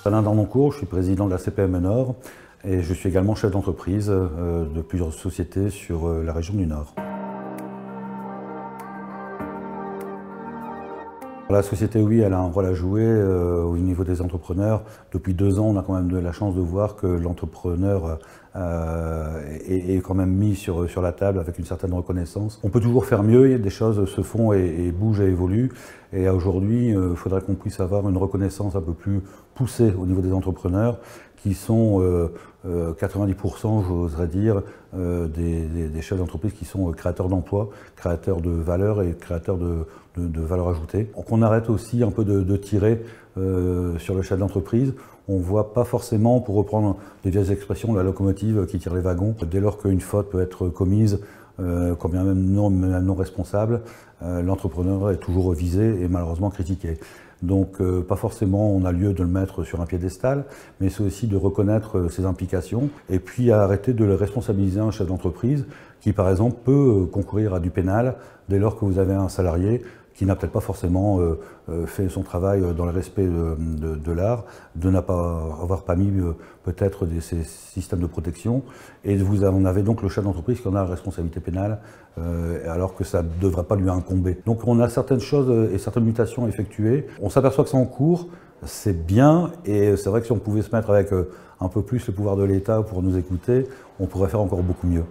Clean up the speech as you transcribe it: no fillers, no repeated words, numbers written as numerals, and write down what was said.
Alain Darnoncourt, je suis président de la CPME Nord et je suis également chef d'entreprise de plusieurs sociétés sur la région du Nord. La société, oui, elle a un rôle à jouer au niveau des entrepreneurs. Depuis 2 ans, on a quand même de la chance de voir que l'entrepreneur est quand même mis sur la table avec une certaine reconnaissance. On peut toujours faire mieux, des choses se font et bougent et évoluent. Et aujourd'hui, il faudrait qu'on puisse avoir une reconnaissance un peu plus poussée au niveau des entrepreneurs qui sont 90%, j'oserais dire, des chefs d'entreprise qui sont créateurs d'emplois, créateurs de valeur et créateurs de valeur ajoutée. Donc on arrête aussi un peu de tirer sur le chef d'entreprise. On ne voit pas forcément, pour reprendre les vieilles expressions, la locomotive qui tire les wagons. Dès lors qu'une faute peut être commise, quand bien même non responsable, l'entrepreneur est toujours visé et malheureusement critiqué. Donc pas forcément on a lieu de le mettre sur un piédestal, mais c'est aussi de reconnaître ses implications et puis arrêter de le responsabiliser un chef d'entreprise qui par exemple peut concourir à du pénal dès lors que vous avez un salarié qui n'a peut-être pas forcément fait son travail dans le respect de l'art, de n'avoir pas mis peut-être ces systèmes de protection. Et vous en avez donc le chef d'entreprise qui en a la responsabilité pénale, alors que ça ne devrait pas lui incomber. Donc on a certaines choses et certaines mutations effectuées. On s'aperçoit que c'est en cours, c'est bien, et c'est vrai que si on pouvait se mettre avec un peu plus le pouvoir de l'État pour nous écouter, on pourrait faire encore beaucoup mieux.